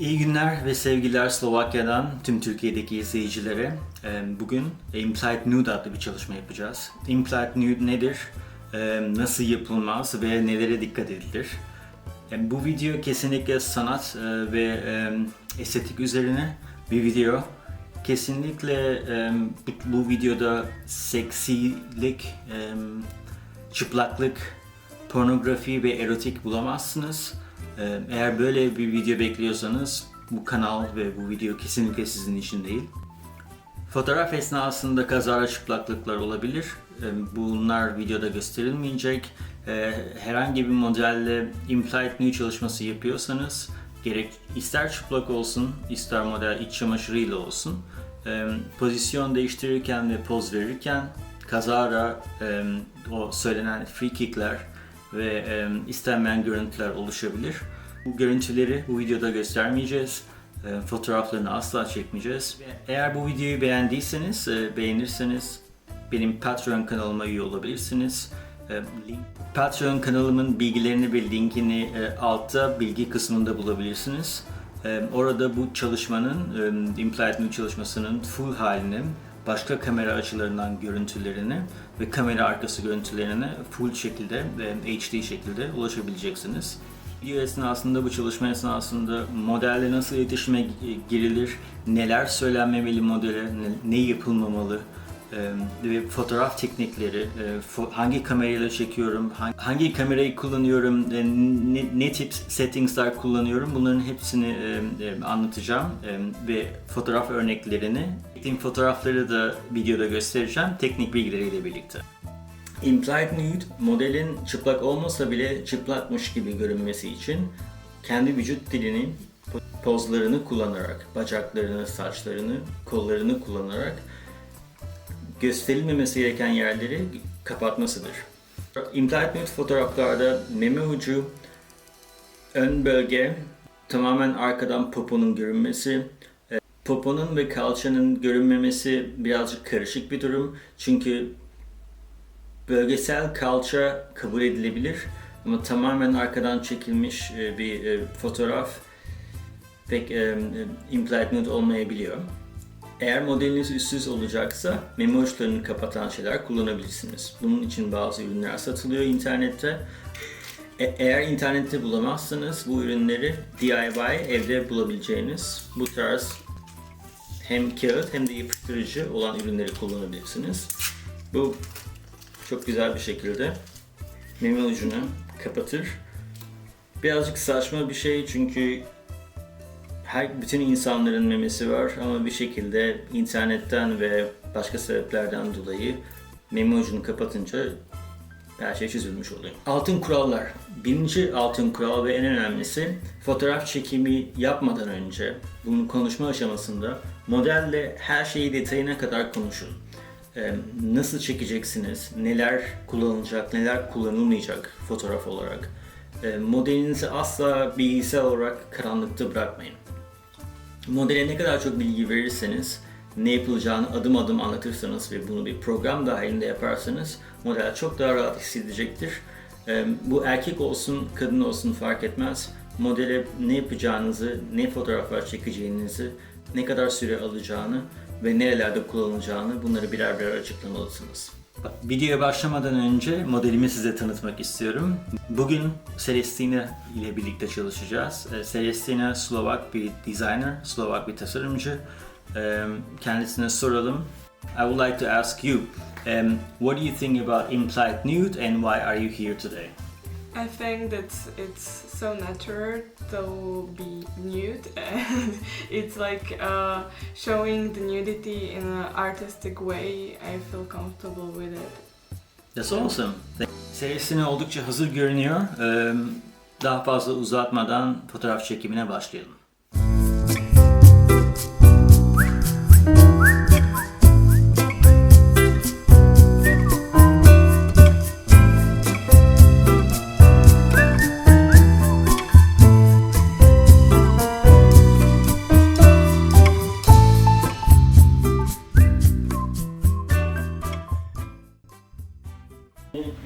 İyi günler ve sevgiler Slovakya'dan tüm Türkiye'deki izleyicilere. Bugün Implied Nude adlı bir çalışma yapacağız. Implied Nude nedir? Nasıl yapılmaz ve nelere dikkat edilir? Bu video kesinlikle sanat ve estetik üzerine bir video. Kesinlikle bu videoda seksilik, çıplaklık, pornografi ve erotik bulamazsınız. Eğer böyle bir video bekliyorsanız bu kanal ve bu video kesinlikle sizin için değil. Fotoğraf esnasında kazara çıplaklıklar olabilir. Bunlar videoda gösterilmeyecek. Herhangi bir modelle implied nude çalışması yapıyorsanız ister çıplak olsun, ister model iç çamaşırıyla olsun, pozisyon değiştirirken ve poz verirken kazara o söylenen free kickler ve istenmeyen görüntüler oluşabilir. Bu görüntüleri bu videoda göstermeyeceğiz. Fotoğraflarını asla çekmeyeceğiz. Eğer bu videoyu beğendiyseniz, beğenirseniz benim Patreon kanalıma üye olabilirsiniz. Patreon kanalımın bilgilerini ve linkini altta bilgi kısmında bulabilirsiniz. Orada bu çalışmanın, Implied Nude çalışmasının full halini, başka kamera açılarından görüntülerini ve kamera arkası görüntülerine full şekilde ve HD şekilde ulaşabileceksiniz. Video esnasında, bu çalışma esnasında modelle nasıl iletişime girilir, neler söylenmemeli modele, ne yapılmamalı ve fotoğraf teknikleri, hangi kamerayla çekiyorum, hangi kamerayı kullanıyorum, ne tip settingsler kullanıyorum, bunların hepsini anlatacağım ve fotoğraf örneklerini, çektiğim fotoğrafları da videoda göstereceğim teknik bilgileriyle birlikte. Implied nude, modelin çıplak olmasa bile çıplakmış gibi görünmesi için kendi vücut dilini, pozlarını kullanarak, bacaklarını, saçlarını, kollarını kullanarak gösterilmemesi gereken yerleri kapatmasıdır. Implied nude fotoğraflarda meme ucu, ön bölge, tamamen arkadan poponun görünmesi, poponun ve kalçanın görünmemesi birazcık karışık bir durum. Çünkü bölgesel kalça kabul edilebilir ama tamamen arkadan çekilmiş bir fotoğraf pek implied nude olmayabiliyor. Eğer modeliniz üstsüz olacaksa meme uçlarını kapatan şeyler kullanabilirsiniz. Bunun için bazı ürünler satılıyor internette. Eğer internette bulamazsanız bu ürünleri DIY evde bulabileceğiniz bu tarz hem kağıt hem de yapıştırıcı olan ürünleri kullanabilirsiniz. Bu çok güzel bir şekilde meme ucunu kapatır. Birazcık saçma bir şey çünkü bütün insanların memesi var ama bir şekilde internetten ve başka sebeplerden dolayı meme ucunu kapatınca her şey çözülmüş oluyor. Altın kurallar. Birinci altın kural ve en önemlisi fotoğraf çekimi yapmadan önce bunun konuşma aşamasında modelle her şeyi detayına kadar konuşun. Nasıl çekeceksiniz, neler kullanılacak, neler kullanılmayacak fotoğraf olarak. Modelinizi asla bilgisayar olarak karanlıkta bırakmayın. Modele ne kadar çok bilgi verirseniz, ne yapılacağını adım adım anlatırsanız ve bunu bir program dahilinde yaparsanız model çok daha rahat hissedecektir. Bu erkek olsun, kadın olsun fark etmez. Modele ne yapacağınızı, ne fotoğraflar çekeceğinizi, ne kadar süre alacağını ve nerelerde kullanılacağını bunları birer birer açıklamalısınız. Videoya başlamadan önce modelimi size tanıtmak istiyorum. Bugün Celestina ile birlikte çalışacağız. Celestina Slovak bir designer, Slovak bir tasarımcı. Kendisine soralım. I would like to ask you, what do you think about implied nude and why are you here today? I think that it's so natural to be nude and it's like showing the nudity in an artistic way. I feel comfortable with it. That's awesome. Celestina oldukça hazır görünüyor. Daha fazla uzatmadan fotoğraf çekimine başlayalım.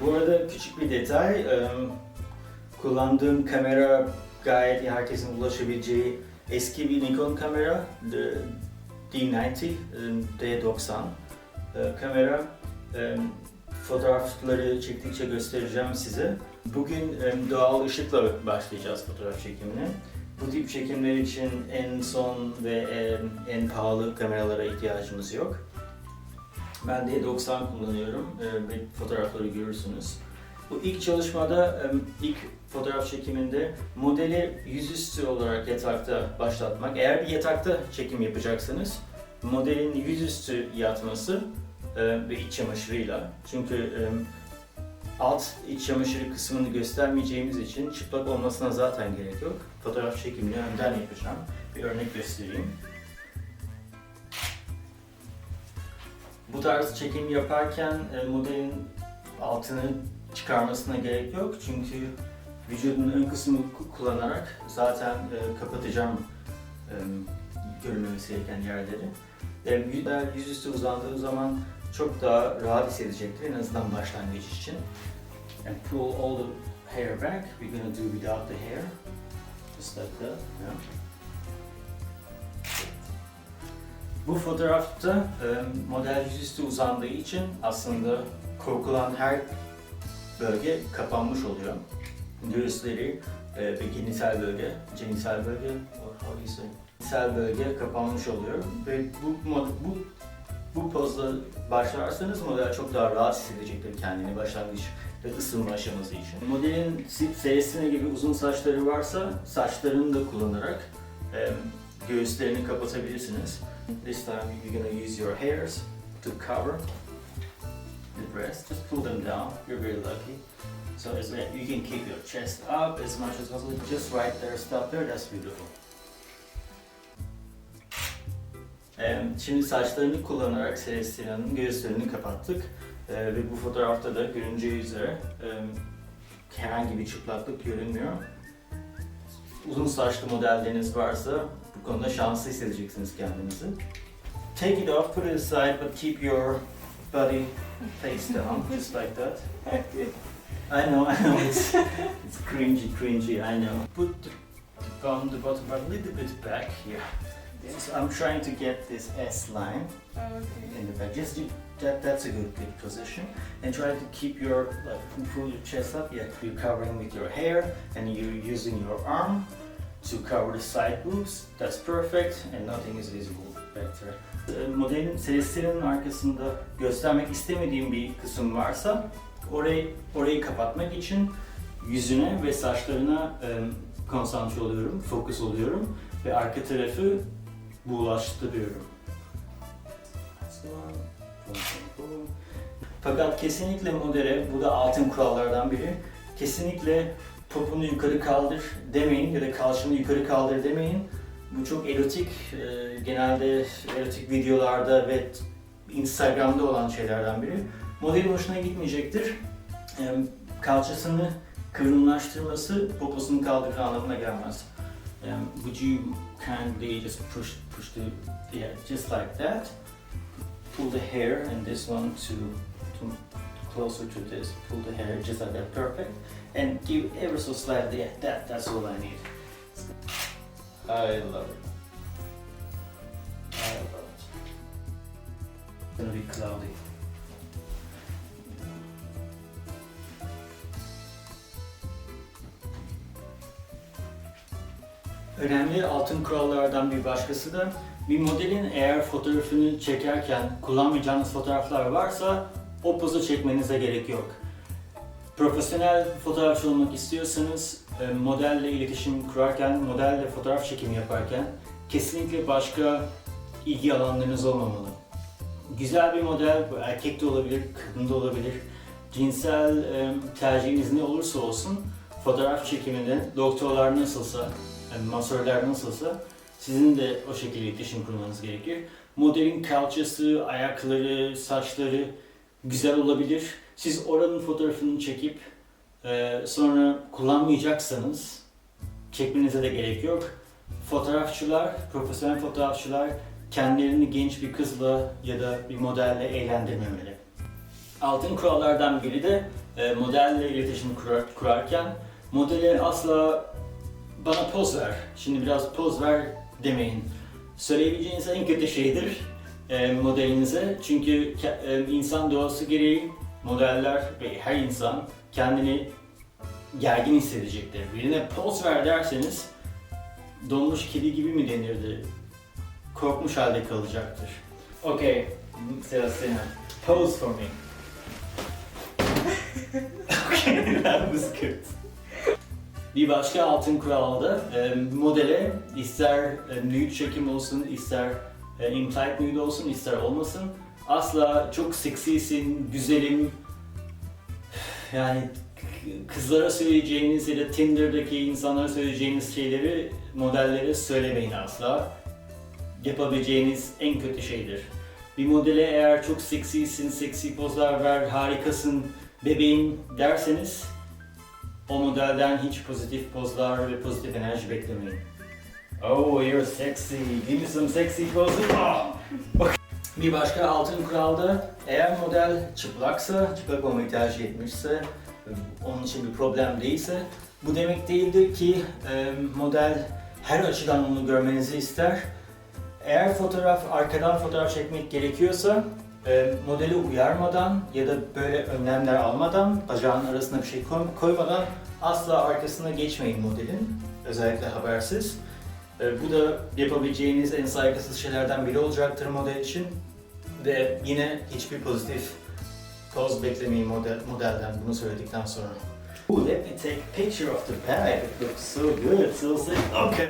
Bu arada küçük bir detay, kullandığım kamera gayet herkesin ulaşabileceği eski bir Nikon kamera, D90, D90 kamera. Fotoğrafları çektikçe göstereceğim size. Bugün doğal ışıkla başlayacağız fotoğraf çekimine. Bu tip çekimler için en son ve en pahalı kameralara ihtiyacımız yok. Ben D90 kullanıyorum ve fotoğrafları görürsünüz. Bu ilk çalışmada, ilk fotoğraf çekiminde modeli yüzüstü olarak yatakta başlatmak. Eğer bir yatakta çekim yapacaksanız modelin yüzüstü yatması ve iç çamaşırıyla. Çünkü alt iç çamaşırı kısmını göstermeyeceğimiz için çıplak olmasına zaten gerek yok. Fotoğraf çekimini önden yapacağım. Bir örnek göstereyim. Bu tarz çekim yaparken modelin altını çıkarmasına gerek yok. Çünkü vücudun ön kısmını kullanarak zaten kapatacağım görünmemesi gereken yerleri. Yüzüstü uzandığı zaman çok daha rahat hissedecektir, en azından başlangıç için. And pull all the hair back. We're gonna do without the hair, just like that. Yeah. Bu fotoğrafta model yüzüstü uzandığı için aslında korkulan her bölge kapanmış oluyor. Göğüsleri ve genital bölge, genital bölge kapanmış oluyor ve bu pozla başlarsanız model çok daha rahat hissedecektir kendini başlangıç ve ısınma aşaması için. Modelin Celestina gibi uzun saçları varsa saçlarını da kullanarak göğüslerini kapatabilirsiniz. This time you're gonna use your hairs to cover the breast. Just pull them down. You're very lucky. So as well, you can keep your chest up as much as possible. Just right there, stop there. That's beautiful. Şimdi saçlarını kullanarak Celestina'nın göğüslerini kapattık ve bu fotoğrafta da görüneceği üzere herhangi bir çıplaklık görünmüyor. Uzun saçlı modelleriniz varsa bu konuda şanslı hissedeceksiniz kendinizi. Take it off, put it aside, but keep your body face down, just like that. I know, it's cringy, I know. Put the bottom part a little bit back here. So I'm trying to get this S line in the back. Just that's a good position. And try to keep your pull your chest up. Yeah, you're covering with your hair, and you're using your arm to cover the side boobs. That's perfect, and nothing is visible back there. Modelin Celestina'nın arkasında göstermek istemediğim bir kısım varsa orayı kapatmak için yüzüne ve saçlarına konsantre oluyorum, fokus oluyorum ve arka tarafı buğulaştırıyorum. Fakat kesinlikle modele, bu da altın kurallardan biri, kesinlikle popunu yukarı kaldır demeyin ya da kalçanı yukarı kaldır demeyin. Bu çok erotik, genelde erotik videolarda ve Instagram'da olan şeylerden biri. Modelin hoşuna gitmeyecektir. Kalçasını kıvrımlaştırması poposunu kaldırır anlamına gelmez. Would you kindly just push just like that. Pull the hair and this one to closer to this. Pull the hair just like that, perfect. And give ever so slightly. Yeah, that's all I need. I love it. It's gonna be cloudy. Önemli altın kurallardan bir başkası da bir modelin eğer fotoğrafını çekerken kullanmayacağınız fotoğraflar varsa o pozu çekmenize gerek yok. Profesyonel fotoğrafçı olmak istiyorsanız modelle iletişim kurarken, modelle fotoğraf çekimi yaparken kesinlikle başka ilgi alanlarınız olmamalı. Güzel bir model, bu erkek de olabilir, kadın da olabilir. Cinsel tercihiniz ne olursa olsun fotoğraf çekiminde doktorlar nasılsa, masörler nasılsa sizin de o şekilde iletişim kurmanız gerekir. Modelin kalçası, ayakları, saçları güzel olabilir. Siz oranın fotoğrafını çekip sonra kullanmayacaksanız çekmenize de gerek yok. Fotoğrafçılar, profesyonel fotoğrafçılar kendilerini genç bir kızla ya da bir modelle eğlendirmemeli. Altın kurallardan biri de modelle iletişim kurarken modele asla bana poz ver, şimdi biraz poz ver demeyin. Söyleyebileceğiniz en kötü şeydir modelinize. Çünkü insan doğası gereği modeller ve her insan kendini gergin hissedecektir. Birine poz ver derseniz donmuş kedi gibi mi denirdi? Korkmuş halde kalacaktır. Okay, Sebastian, pose for me. Okay, that was good. Bir başka altın kuralda modele ister nude çekim olsun, ister implied nude olsun, ister olmasın. Asla çok seksisin, güzelim, yani kızlara söyleyeceğiniz ya da Tinder'daki insanlara söyleyeceğiniz şeyleri modellere söylemeyin asla. Yapabileceğiniz en kötü şeydir. Bir modele eğer çok seksisin, seksi pozlar ver, harikasın, bebeğim derseniz o modelden hiç pozitif pozlar ve pozitif enerji beklemeyin. Oh, you're sexy. Give me some sexy poses. Oh. Okay. Bir başka altın kuralda eğer model çıplaksa, çıplak olmayı tercih etmişse, onun için bir problem değilse, bu demek değildir ki model her açıdan onu görmenizi ister. Eğer arkadan fotoğraf çekmek gerekiyorsa modeli uyarmadan ya da böyle önlemler almadan, bacağının arasına bir şey koymadan asla arkasına geçmeyin modelin, özellikle habersiz. Bu da yapabileceğiniz en saygısız şeylerden biri olacaktır model için. Ve yine hiçbir pozitif poz beklemeyin modelden, bunu söyledikten sonra. Ooh, let me take a picture of the bag. It looks so good, so sick. Okay.